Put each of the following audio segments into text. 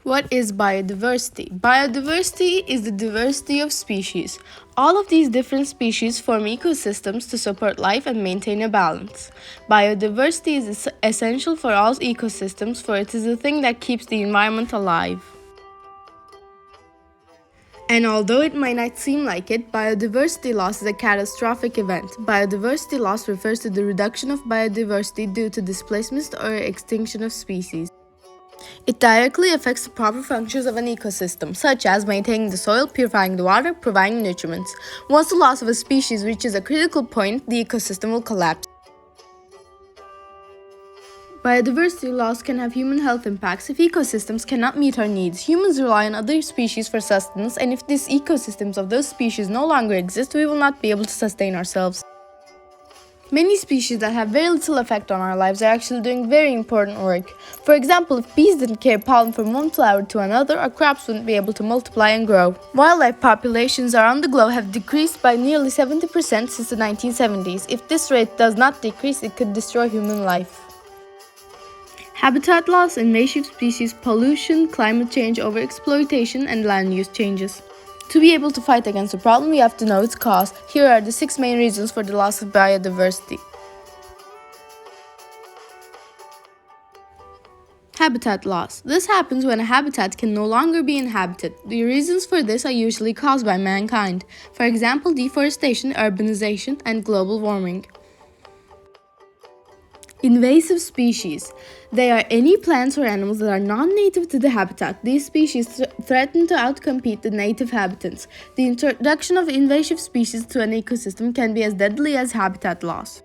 What is biodiversity? Biodiversity is the diversity of species. All of these different species form ecosystems to support life and maintain a balance. Biodiversity is essential for all ecosystems, for it is the thing that keeps the environment alive. And although it might not seem like it, biodiversity loss is a catastrophic event. Biodiversity loss refers to the reduction of biodiversity due to displacement or extinction of species. It directly affects the proper functions of an ecosystem, such as maintaining the soil, purifying the water, providing nutrients. Once the loss of a species reaches a critical point, the ecosystem will collapse. Biodiversity loss can have human health impacts if ecosystems cannot meet our needs. Humans rely on other species for sustenance, and if these ecosystems of those species no longer exist, we will not be able to sustain ourselves. Many species that have very little effect on our lives are actually doing very important work. For example, if bees didn't carry pollen from one flower to another, our crops wouldn't be able to multiply and grow. Wildlife populations around the globe have decreased by nearly 70% since the 1970s. If this rate does not decrease, it could destroy human life. Habitat loss, invasive species, pollution, climate change, overexploitation, and land use changes. To be able to fight against the problem, we have to know its cause. Here are the 6 main reasons for the loss of biodiversity. Habitat loss. This happens when a habitat can no longer be inhabited. The reasons for this are usually caused by mankind. For example, deforestation, urbanization, and global warming. Invasive species. They are any plants or animals that are non-native to the habitat. These species threaten to outcompete the native habitants. The introduction of invasive species to an ecosystem can be as deadly as habitat loss.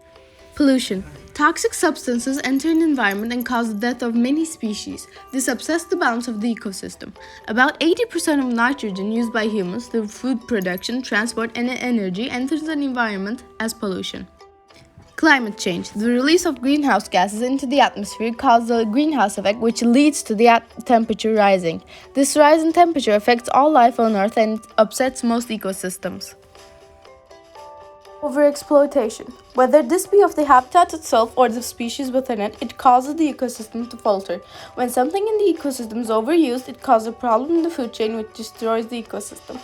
Pollution. Toxic substances enter an environment and cause the death of many species. This upsets the balance of the ecosystem. About 80% of nitrogen used by humans through food production, transport, and energy enters the environment as pollution. Climate change. The release of greenhouse gases into the atmosphere causes a greenhouse effect, which leads to the temperature rising. This rise in temperature affects all life on Earth and upsets most ecosystems. Overexploitation. Whether this be of the habitat itself or the species within it, it causes the ecosystem to falter. When something in the ecosystem is overused, it causes a problem in the food chain which destroys the ecosystem.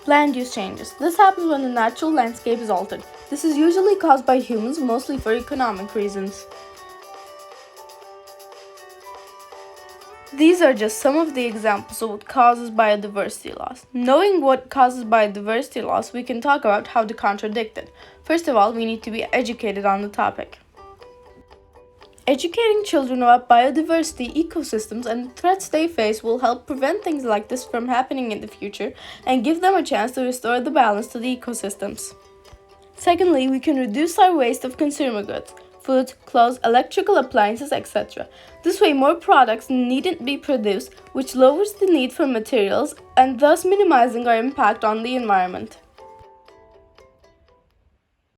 Land use changes. This happens when the natural landscape is altered. This is usually caused by humans, mostly for economic reasons. These are just some of the examples of what causes biodiversity loss. Knowing what causes biodiversity loss, we can talk about how to contradict it. First of all, we need to be educated on the topic. Educating children about biodiversity, ecosystems, and the threats they face will help prevent things like this from happening in the future and give them a chance to restore the balance to the ecosystems. Secondly, we can reduce our waste of consumer goods, food, clothes, electrical appliances, etc. This way, more products needn't be produced, which lowers the need for materials and thus minimizing our impact on the environment.